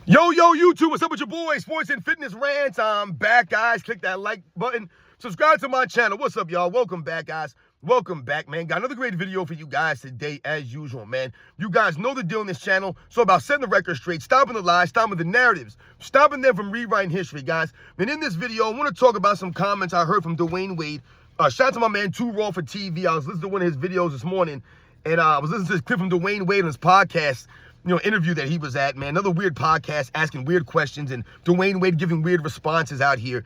Yo, YouTube, what's up with your boy? Sports and Fitness Rants. I'm back, guys. Click that like button. Subscribe to my channel. What's up, y'all? Welcome back, guys. Welcome back, man. Got another great video for you guys today, as usual, man. You guys know the deal on this channel. So about setting the record straight, stopping the lies, stopping the narratives, stopping them from rewriting history, guys. And in this video, I want to talk about some comments I heard from Dwayne Wade. Shout out to my man, Too Raw for TV. I was listening to one of his videos this morning, and I was listening to this clip from Dwayne Wade on his podcast, interview that he was at, man. Another weird podcast, asking weird questions, and Dwayne Wade giving weird responses out here.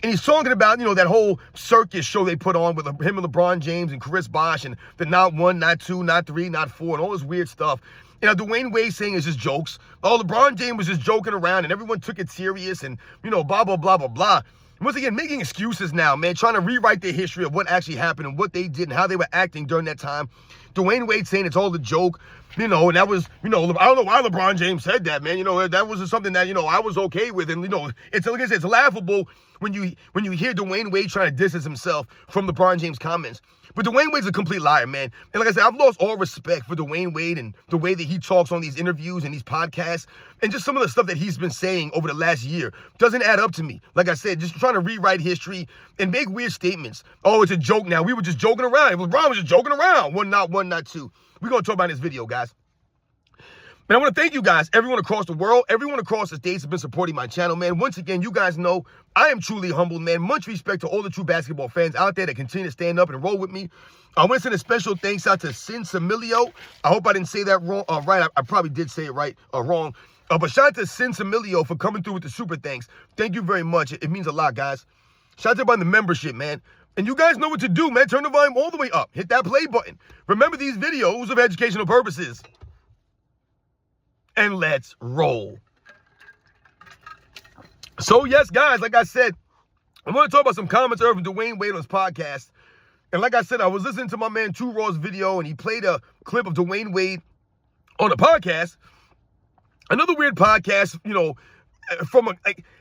And he's talking about, that whole circus show they put on with him and LeBron James and Chris Bosh and the not one, not two, not three, not four, and all this weird stuff. Dwayne Wade saying it's just jokes. Oh, LeBron James was just joking around and everyone took it serious and, blah, blah, blah, blah, blah. Once again, making excuses now, man, trying to rewrite the history of what actually happened and what they did and how they were acting during that time. Dwayne Wade saying it's all a joke, and that was, I don't know why LeBron James said that, man. That was something that, I was okay with. And, it's, like I said, it's laughable when you hear Dwayne Wade trying to distance himself from LeBron James' comments. But Dwayne Wade's a complete liar, man. And like I said, I've lost all respect for Dwayne Wade and the way that he talks on these interviews and these podcasts and just some of the stuff that he's been saying over the last year doesn't add up to me. Like I said, just trying to rewrite history and make weird statements. Oh, it's a joke now. We were just joking around. LeBron was just joking around. One, not two. We're going to talk about this video, guys. And I want to thank you guys, everyone across the world, everyone across the states has been supporting my channel, man. Once again, you guys know I am truly humbled, man. Much respect to all the true basketball fans out there that continue to stand up and roll with me. I want to send a special thanks out to Sin Samilio. I hope I didn't say that wrong. Right, I probably did say it right or wrong. But shout out to Sin Samilio for coming through with the super thanks. Thank you very much. It means a lot, guys. Shout out to everybody in the membership, man. And you guys know what to do, man. Turn the volume all the way up. Hit that play button. Remember, these videos of educational purposes. And let's roll. So, yes, guys, like I said, I'm going to talk about some comments I heard from Dwayne Wade on his podcast. And like I said, I was listening to my man Too Raw's video, and he played a clip of Dwayne Wade on a podcast. Another weird podcast,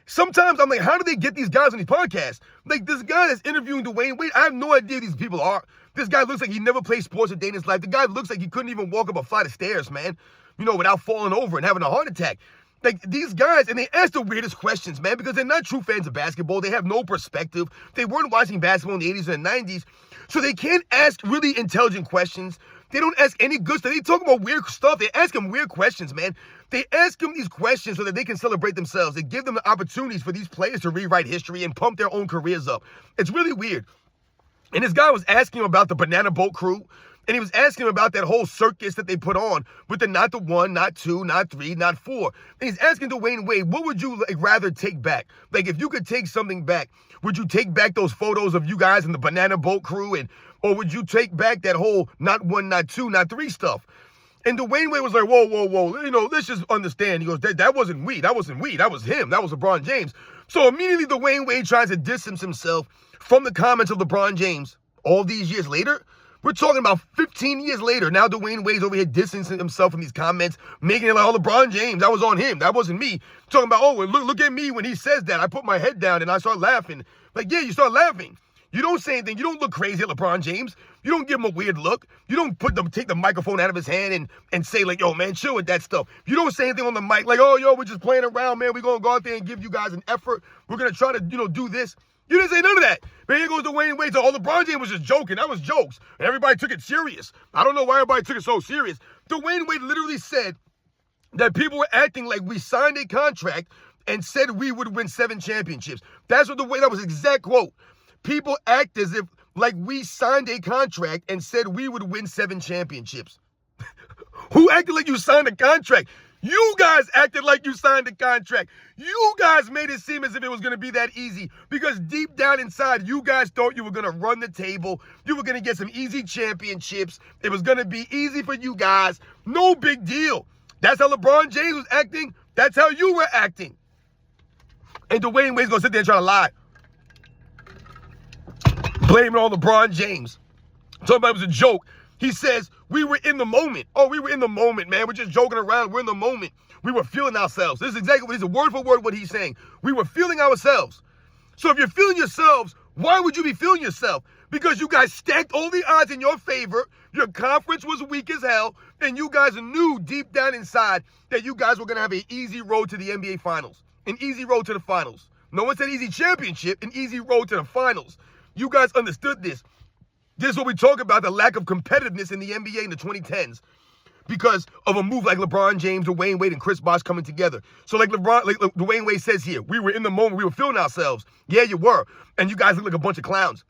sometimes I'm like, how do they get these guys on these podcasts? Like, this guy that's interviewing Dwayne Wade, I have no idea who these people are. This guy looks like he never played sports a day in his life. The guy looks like he couldn't even walk up a flight of stairs, man. Without falling over and having a heart attack. Like, these guys, and they ask the weirdest questions, man, because they're not true fans of basketball. They have no perspective. They weren't watching basketball in the 80s and 90s, so they can't ask really intelligent questions. They don't ask any good stuff. They talk about weird stuff. They ask them weird questions, man. They ask them these questions so that they can celebrate themselves. They give them the opportunities for these players to rewrite history and pump their own careers up. It's really weird. And this guy was asking him about the Banana Boat crew. And he was asking him about that whole circus that they put on with the not the one, not two, not three, not four. And he's asking Dwayne Wade, what would you rather take back? Like, if you could take something back, would you take back those photos of you guys in the Banana Boat crew? Or would you take back that whole not one, not two, not three stuff? And Dwayne Wade was like, whoa. Let's just understand. He goes, that wasn't we. That wasn't we. That was him. That was LeBron James. So immediately Dwayne Wade tries to distance himself from the comments of LeBron James. All these years later, we're talking about 15 years later. Now Dwayne Wade's over here distancing himself from these comments, making it like, oh, LeBron James, that was on him. That wasn't me. Talking about, oh, look at me when he says that. I put my head down and I start laughing. Like, yeah, you start laughing. You don't say anything. You don't look crazy at LeBron James. You don't give him a weird look. You don't take the microphone out of his hand and say, like, yo, man, chill with that stuff. You don't say anything on the mic like, oh, yo, we're just playing around, man. We're going to go out there and give you guys an effort. We're going to try to, do this. You didn't say none of that. But here goes Dwayne Wade. Oh, LeBron James was just joking. That was jokes. And everybody took it serious. I don't know why everybody took it so serious. Dwayne Wade literally said that people were acting like we signed a contract and said we would win 7 championships. That's what that was exact quote. People act as if like we signed a contract and said we would win 7 championships. Who acted like you signed a contract? You guys acted like you signed a contract. You guys made it seem as if it was going to be that easy because deep down inside, you guys thought you were going to run the table. You were going to get some easy championships. It was going to be easy for you guys. No big deal. That's how LeBron James was acting. That's how you were acting. And Dwayne Wade's going to sit there and try to lie. Blaming on LeBron James. Talking about it was a joke. He says, we were in the moment. Oh, we were in the moment, man. We're just joking around. We're in the moment. We were feeling ourselves. This is exactly what he's word for word what he's saying. We were feeling ourselves. So if you're feeling yourselves, why would you be feeling yourself? Because you guys stacked all the odds in your favor. Your conference was weak as hell. And you guys knew deep down inside that you guys were going to have an easy road to the NBA Finals. An easy road to the finals. No one said easy championship, an easy road to the finals. You guys understood this. This is what we talk about, the lack of competitiveness in the NBA in the 2010s. Because of a move like LeBron James, Dwayne Wade, and Chris Bosh coming together. So like Dwayne Wade says here, we were in the moment, we were feeling ourselves. Yeah, you were. And you guys look like a bunch of clowns.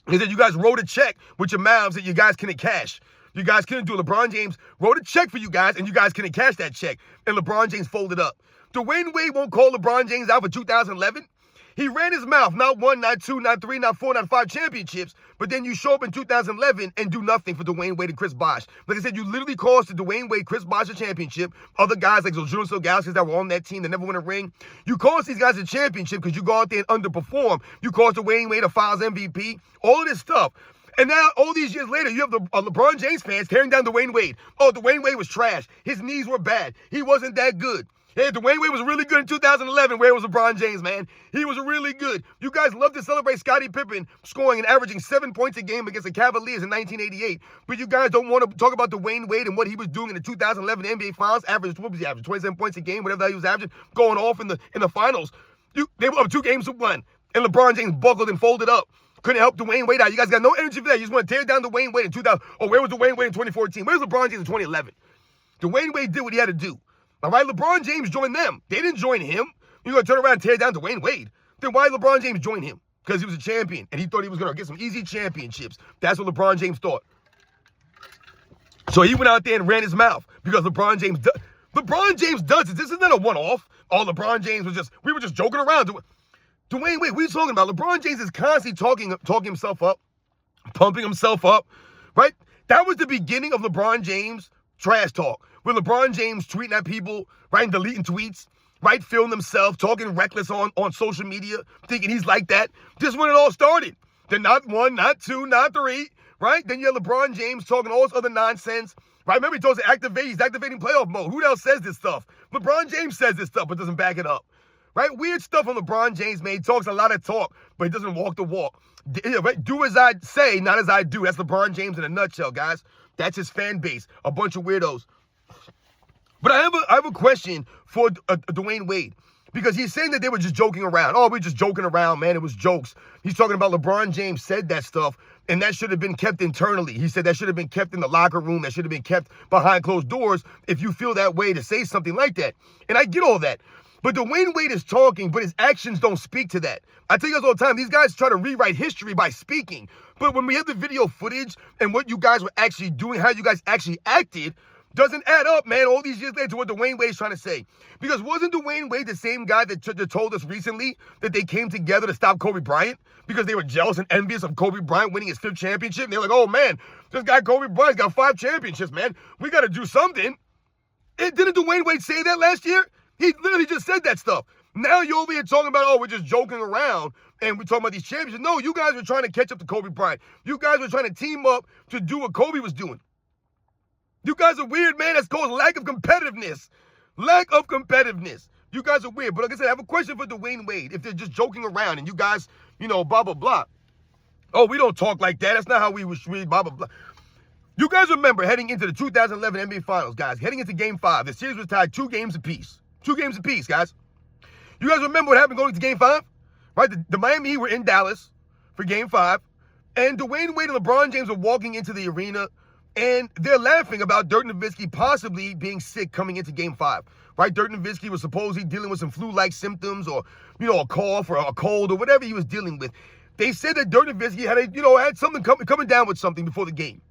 He said you guys wrote a check with your mouths that you guys couldn't cash. You guys couldn't do it. LeBron James wrote a check for you guys, and you guys couldn't cash that check. And LeBron James folded up. Dwayne Wade won't call LeBron James out for 2011. He ran his mouth, not one, not two, not three, not four, not five championships, but then you show up in 2011 and do nothing for Dwayne Wade and Chris Bosh. Like I said, you literally caused the Dwayne Wade, Chris Bosh a championship. Other guys like those Junior Galaxies that were on that team that never won a ring. You caused these guys a championship because you go out there and underperform. You caused Dwayne Wade a Finals MVP. All of this stuff. And now, all these years later, you have the LeBron James fans tearing down Dwayne Wade. Oh, Dwayne Wade was trash. His knees were bad. He wasn't that good. Hey, Dwayne Wade was really good in 2011. Where was LeBron James, man? He was really good. You guys love to celebrate Scottie Pippen scoring and averaging 7 points a game against the Cavaliers in 1988. But you guys don't want to talk about Dwayne Wade and what he was doing in the 2011 NBA Finals. What was he averaging? 27 points a game, whatever he was averaging, going off in the finals. They were up 2 games to 1. And LeBron James buckled and folded up. Couldn't help Dwayne Wade out. You guys got no energy for that. You just want to tear down Dwayne Wade in 2000. Oh, where was Dwayne Wade in 2014? Where's LeBron James in 2011? Dwayne Wade did what he had to do. All right, LeBron James joined them. They didn't join him. You're going to turn around and tear down Dwayne Wade. Then why did LeBron James join him? Because he was a champion, and he thought he was going to get some easy championships. That's what LeBron James thought. So he went out there and ran his mouth because LeBron James does it. This is not a one-off. Oh, LeBron James we were just joking around. Dwayne Wade, what are you talking about? LeBron James is constantly talking himself up, pumping himself up, right? That was the beginning of LeBron James trash talk. With LeBron James tweeting at people, right, and deleting tweets, right, filming himself, talking reckless on social media, thinking he's like that. This is when it all started. Then not 1, not 2, not 3, right? Then you have LeBron James talking all this other nonsense, right? Remember he told us to activate, he's activating playoff mode. Who else says this stuff? LeBron James says this stuff but doesn't back it up, right? Weird stuff on LeBron James, man. He talks a lot of talk, but he doesn't walk the walk. Right? Do as I say, not as I do. That's LeBron James in a nutshell, guys. That's his fan base, a bunch of weirdos. But I have a question for Dwayne Wade, because he's saying that they were just joking around. Oh, we're just joking around, man. It was jokes. He's talking about LeBron James said that stuff, and that should have been kept internally. He said that should have been kept in the locker room. That should have been kept behind closed doors if you feel that way to say something like that. And I get all that. But Dwayne Wade is talking, but his actions don't speak to that. I tell you guys all the time, these guys try to rewrite history by speaking. But when we have the video footage and what you guys were actually doing, how you guys actually acted, doesn't add up, man, all these years later to what Dwayne Wade is trying to say. Because wasn't Dwayne Wade the same guy that told us recently that they came together to stop Kobe Bryant? Because they were jealous and envious of Kobe Bryant winning his 5th championship. And they're like, oh, man, this guy Kobe Bryant's got 5 championships, man. We got to do something. Didn't Dwayne Wade say that last year? He literally just said that stuff. Now you're over here talking about, oh, we're just joking around and we're talking about these championships. No, you guys were trying to catch up to Kobe Bryant. You guys were trying to team up to do what Kobe was doing. You guys are weird, man. That's called lack of competitiveness. Lack of competitiveness. You guys are weird. But like I said, I have a question for Dwayne Wade. If they're just joking around and you guys, blah, blah, blah. Oh, we don't talk like that. That's not how we read, blah, blah, blah. You guys remember heading into the 2011 NBA Finals, guys. Heading into Game 5. The series was tied 2 games apiece. 2 games apiece, guys. You guys remember what happened going into Game 5? Right? The Miami Heat were in Dallas for Game 5. And Dwayne Wade and LeBron James were walking into the arena. And they're laughing about Dirk Nowitzki possibly being sick coming into Game 5, right? Dirk Nowitzki was supposedly dealing with some flu-like symptoms or, a cough or a cold or whatever he was dealing with. They said that Dirk Nowitzki had something coming down with something before the game.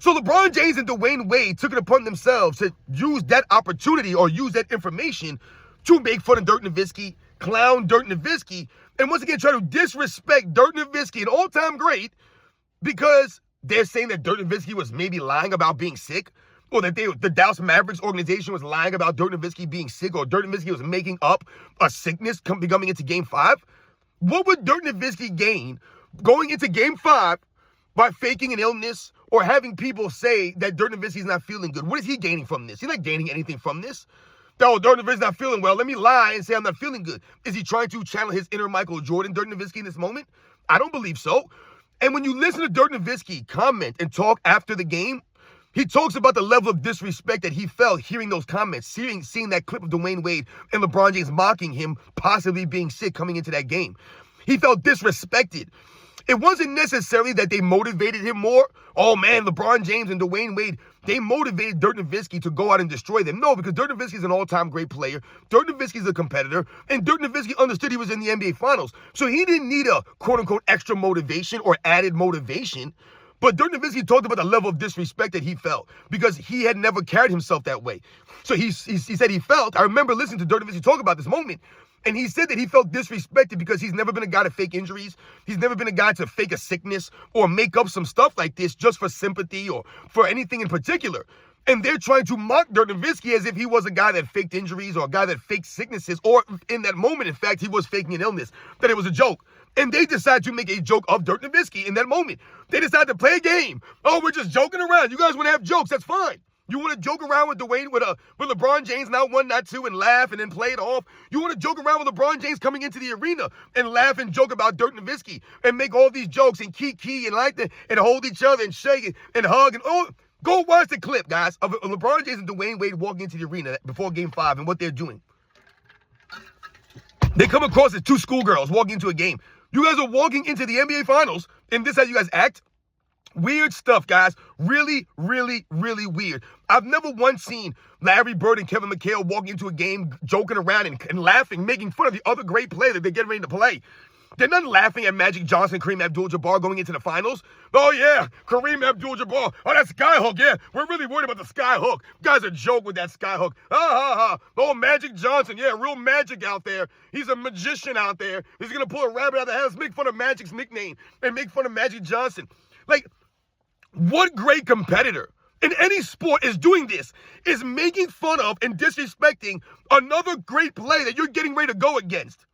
So LeBron James and Dwayne Wade took it upon themselves to use that opportunity or use that information to make fun of Dirk Nowitzki, clown Dirk Nowitzki, and once again try to disrespect Dirk Nowitzki, an all-time great, because they're saying that Dirk Nowitzki was maybe lying about being sick, or that the Dallas Mavericks organization was lying about Dirk Nowitzki being sick, or Dirk Nowitzki was making up a sickness coming into Game 5. What would Dirk Nowitzki gain going into Game 5 by faking an illness or having people say that Dirk Nowitzki's not feeling good? What is he gaining from this? He's not gaining anything from this. Oh, Dirk Nowitzki's not feeling well. Let me lie and say I'm not feeling good. Is he trying to channel his inner Michael Jordan, Dirk Nowitzki, in this moment? I don't believe so. And when you listen to Dirk Nowitzki comment and talk after the game, he talks about the level of disrespect that he felt hearing those comments, seeing that clip of Dwayne Wade and LeBron James mocking him, possibly being sick coming into that game. He felt disrespected. It wasn't necessarily that they motivated him more. Oh, man, LeBron James and Dwayne Wade, they motivated Dirk Nowitzki to go out and destroy them. No, because Dirk Nowitzki is an all-time great player. Dirk Nowitzki is a competitor. And Dirk Nowitzki understood he was in the NBA Finals. So he didn't need a quote-unquote extra motivation or added motivation. But Dirk Nowitzki talked about the level of disrespect that he felt because he had never carried himself that way. So he said he felt, I remember listening to Dirk Nowitzki talk about this moment, and he said that he felt disrespected because he's never been a guy to fake injuries. He's never been a guy to fake a sickness or make up some stuff like this just for sympathy or for anything in particular. And they're trying to mock Dirk Nowitzki as if he was a guy that faked injuries or a guy that faked sicknesses, or in that moment, in fact, he was faking an illness, that it was a joke. And they decided to make a joke of Dirk Nowitzki in that moment. They decided to play a game. Oh, we're just joking around. You guys want to have jokes, that's fine. You want to joke around with Dwayne, with LeBron James, not one, not two, and laugh and then play it off. You want to joke around with LeBron James coming into the arena and laugh and joke about Dirk Nowitzki and make all these jokes and kiki and like that and hold each other and shake it and hug and oh, go watch the clip, guys, of LeBron James and Dwayne Wade walking into the arena before Game 5 and what they're doing. They come across as two schoolgirls walking into a game. You guys are walking into the NBA Finals, and this is how you guys act? Weird stuff, guys. Really, really, really weird. I've never once seen Larry Bird and Kevin McHale walking into a game, joking around and laughing, making fun of the other great player that they're getting ready to play. They're not laughing at Magic Johnson, Kareem Abdul-Jabbar going into the finals. Oh, yeah, Kareem Abdul-Jabbar. Oh, that skyhook, yeah. We're really worried about the skyhook. Guys are joke with that skyhook. Oh, Magic Johnson, yeah, real magic out there. He's a magician out there. He's going to pull a rabbit out of the hat. Let's make fun of Magic's nickname and make fun of Magic Johnson. Like, what great competitor in any sport is doing this, is making fun of and disrespecting another great player that you're getting ready to go against.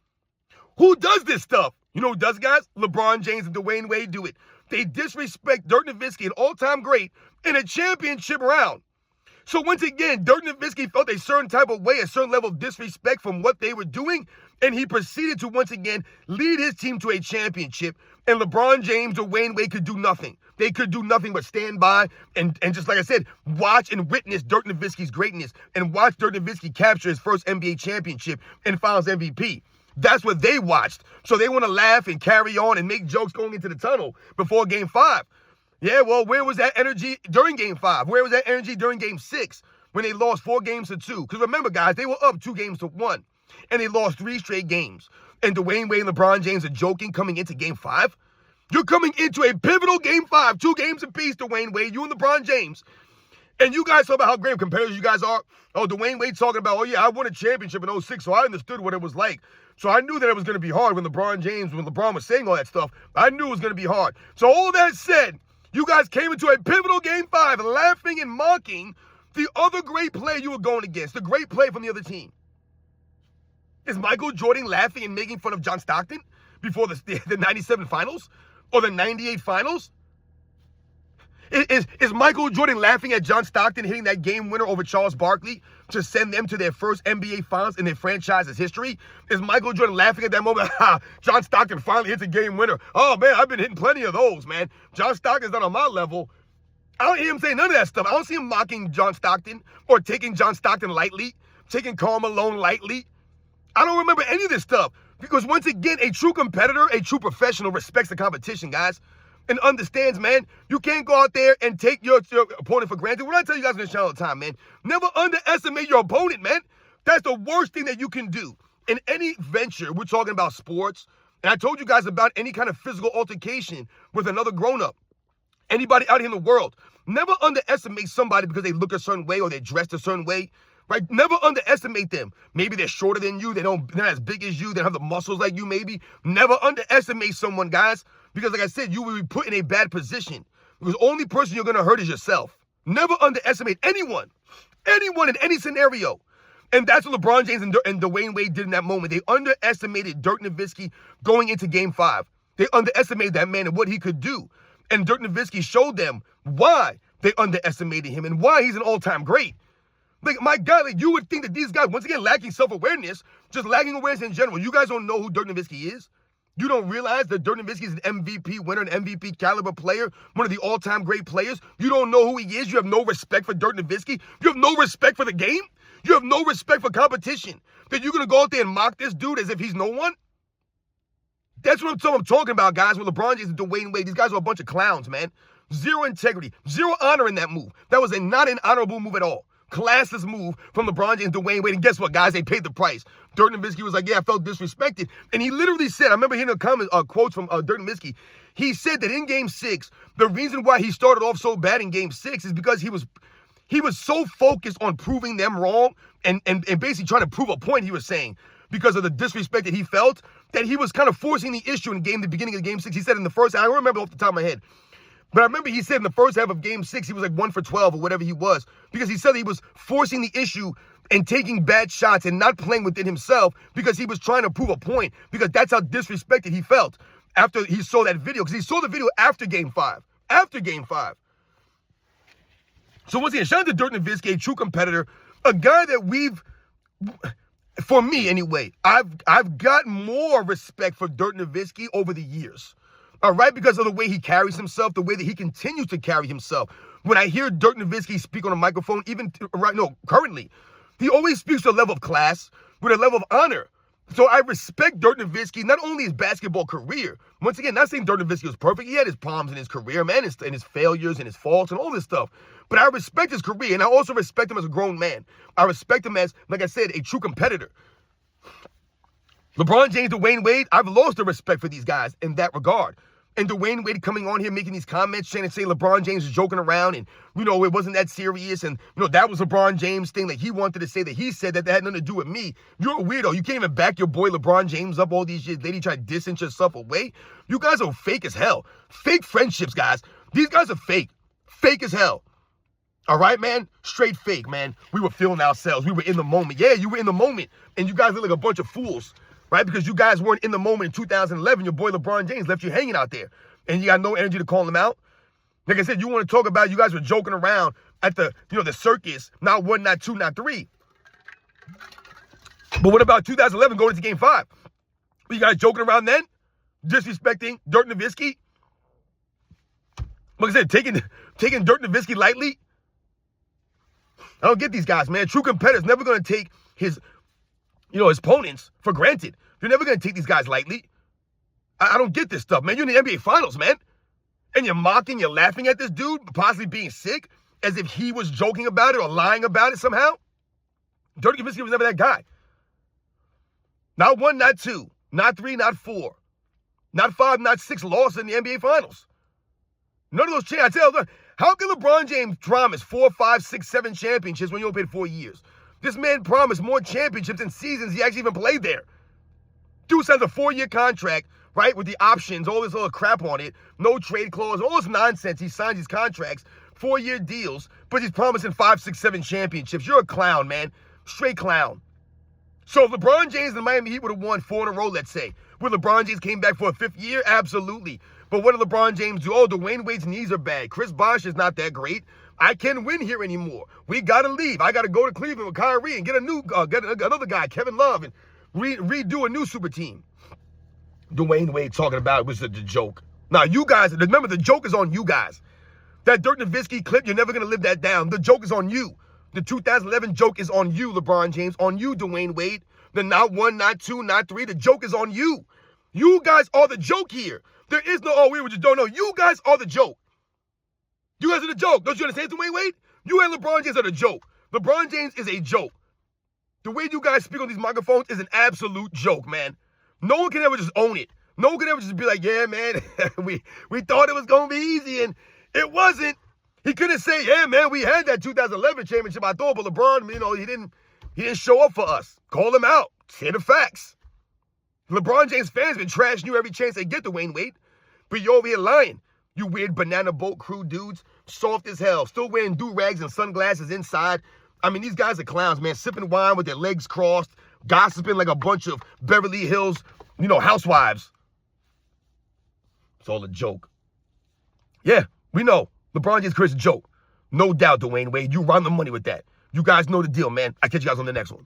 Who does this stuff? You know who does, guys? LeBron James and Dwayne Wade do it. They disrespect Dirk Nowitzki, an all-time great, in a championship round. So once again, Dirk Nowitzki felt a certain type of way, a certain level of disrespect from what they were doing, and he proceeded to once again lead his team to a championship, and LeBron James or Dwayne Wade could do nothing. They could do nothing but stand by and just like I said, watch and witness Dirk Nowitzki's greatness and watch Dirk Nowitzki capture his first NBA championship and Finals MVP. That's what they watched. So they want to laugh and carry on and make jokes going into the tunnel before Game 5. Yeah, well, where was that energy during Game 5? Where was that energy during Game 6 when they lost 4-2? Because remember, guys, they were up 2-1, and they lost 3 straight games. And Dwayne Wade and LeBron James are joking coming into Game 5. You're coming into a pivotal Game 5, 2 games apiece, Dwayne Wade, you and LeBron James. And you guys talk about how great of competitors you guys are. Oh, Dwayne Wade talking about, oh, yeah, I won a championship in 06, so I understood what it was like. So I knew that it was going to be hard when LeBron was saying all that stuff. I knew it was going to be hard. So all that said, you guys came into a pivotal Game 5 laughing and mocking the other great player you were going against, the great player from the other team. Is Michael Jordan laughing and making fun of John Stockton before the 97 finals or the 98 finals? Is Michael Jordan laughing at John Stockton hitting that game winner over Charles Barkley to send them to their first NBA Finals in their franchise's history? Is Michael Jordan laughing at that moment? John Stockton finally hits a game winner. Oh, man, I've been hitting plenty of those, man. John Stockton's not on my level. I don't hear him say none of that stuff. I don't see him mocking John Stockton or taking John Stockton lightly, taking Karl Malone lightly. I don't remember any of this stuff because, once again, a true competitor, a true professional respects the competition, guys. And understands, man, you can't go out there and take your opponent for granted. What I tell you guys on this channel all the time, man, never underestimate your opponent, man. That's the worst thing that you can do. In any venture, we're talking about sports, and I told you guys about any kind of physical altercation with another grown-up. Anybody out here in the world, never underestimate somebody because they look a certain way or they're dressed a certain way. Right? Never underestimate them. Maybe they're shorter than you. They're not as big as you. They don't have the muscles like you, maybe. Never underestimate someone, guys. Because like I said, you will be put in a bad position. Because the only person you're going to hurt is yourself. Never underestimate anyone. Anyone in any scenario. And that's what LeBron James and Dwayne Wade did in that moment. They underestimated Dirk Nowitzki going into Game 5. They underestimated that man and what he could do. And Dirk Nowitzki showed them why they underestimated him and why he's an all-time great. Like, my God, like, you would think that these guys, once again, lacking self-awareness, just lacking awareness in general. You guys don't know who Dirk Nowitzki is? You don't realize that Dirk Nowitzki is an MVP winner, an MVP caliber player, one of the all-time great players? You don't know who he is? You have no respect for Dirk Nowitzki? You have no respect for the game? You have no respect for competition? That you're going to go out there and mock this dude as if he's no one? That's what I'm talking about, guys, with LeBron James and Dwayne Wade. These guys are a bunch of clowns, man. Zero integrity, zero honor in that move. That was not an honorable move at all. Classless move from LeBron James and Dwayne Wade. And guess what, guys? They paid the price. Dirk Nowitzki was like, yeah, I felt disrespected. And he literally said, I remember hearing quotes from Dirk Nowitzki. He said that in Game 6, the reason why he started off so bad in Game 6 is because he was so focused on proving them wrong and basically trying to prove a point, he was saying, because of the disrespect that he felt, that he was kind of forcing the issue in the beginning of Game 6. He said in the first, I don't remember off the top of my head, but I remember he said in the first half of Game 6, he was like 1 for 12 or whatever he was, because he said he was forcing the issue and taking bad shots and not playing within himself because he was trying to prove a point, because that's how disrespected he felt after he saw that video, because he saw the video after Game 5. After Game 5. So once again, shout out to Dirk Nowitzki, a true competitor, a guy that for me anyway, I've got more respect for Dirk Nowitzki over the years. All right, because of the way he carries himself, the way that he continues to carry himself. When I hear Dirk Nowitzki speak on a microphone, currently, he always speaks to a level of class, with a level of honor. So I respect Dirk Nowitzki, not only his basketball career. Once again, not saying Dirk Nowitzki was perfect. He had his problems in his career, man, and his failures and his faults and all this stuff. But I respect his career, and I also respect him as a grown man. I respect him as, like I said, a true competitor. LeBron James, Dwayne Wade, I've lost the respect for these guys in that regard. And Dwayne Wade coming on here making these comments, trying to say LeBron James is joking around and, it wasn't that serious. And, that was LeBron James thing. Like, he wanted to say that he said that had nothing to do with me. You're a weirdo. You can't even back your boy LeBron James up all these years. Lady try to distance yourself away. You guys are fake as hell. Fake friendships, guys. These guys are fake. Fake as hell. All right, man? Straight fake, man. We were feeling ourselves. We were in the moment. Yeah, you were in the moment. And you guys look like a bunch of fools. Right? Because you guys weren't in the moment in 2011. Your boy LeBron James left you hanging out there. And you got no energy to call him out. Like I said, you want to talk about you guys were joking around at the circus. Not 1, not 2, not 3. But what about 2011 going into Game 5? Were you guys joking around then? Disrespecting Dirk Nowitzki? Like I said, taking Dirk Nowitzki lightly? I don't get these guys, man. True competitors never going to take his opponents for granted. You're never going to take these guys lightly. I don't get this stuff, man. You're in the NBA Finals, man. And you're mocking, you're laughing at this dude possibly being sick as if he was joking about it or lying about it somehow. Dirk Nowitzki was never that guy. Not 1, not 2, not 3, not 4, not 5, not 6 losses in the NBA Finals. None of those championships. I tell you, how can LeBron James promise 4, 5, 6, 7 championships when you only played 4 years? This man promised more championships and seasons he actually even played there. Dude signs a 4-year contract, right, with the options, all this other crap on it, no trade clause, all this nonsense. He signs these contracts, 4-year deals, but he's promising 5, 6, 7 championships. You're a clown, man. Straight clown. So if LeBron James and the Miami Heat would have won 4 in a row, let's say, would LeBron James came back for a 5th year? Absolutely. But what did LeBron James do? Oh, Dwayne Wade's knees are bad. Chris Bosh is not that great. I can't win here anymore. We got to leave. I got to go to Cleveland with Kyrie and get another guy, Kevin Love, and redo a new super team. Dwayne Wade talking about it was a joke. Now, you guys, remember, the joke is on you guys. That Dirk Nowitzki clip, you're never going to live that down. The joke is on you. The 2011 joke is on you, LeBron James, on you, Dwayne Wade. The not 1, not 2, not 3. The joke is on you. You guys are the joke here. There is no, we just don't know. You guys are the joke. You guys are the joke. Don't you understand, Dwayne Wade? You and LeBron James are the joke. LeBron James is a joke. The way you guys speak on these microphones is an absolute joke, man. No one can ever just own it. No one can ever just be like, yeah, man, we thought it was going to be easy, and it wasn't. He couldn't say, yeah, man, we had that 2011 championship, I thought, but LeBron, he didn't show up for us. Call him out. Say the facts. LeBron James fans been trashing you every chance they get, Dwayne Wade. But you're over here lying. You weird banana boat crew dudes, soft as hell, still wearing do-rags and sunglasses inside. I mean, these guys are clowns, man, sipping wine with their legs crossed, gossiping like a bunch of Beverly Hills, housewives. It's all a joke. Yeah, we know. LeBron James is a joke. No doubt, Dwayne Wade. You run the money with that. You guys know the deal, man. I'll catch you guys on the next one.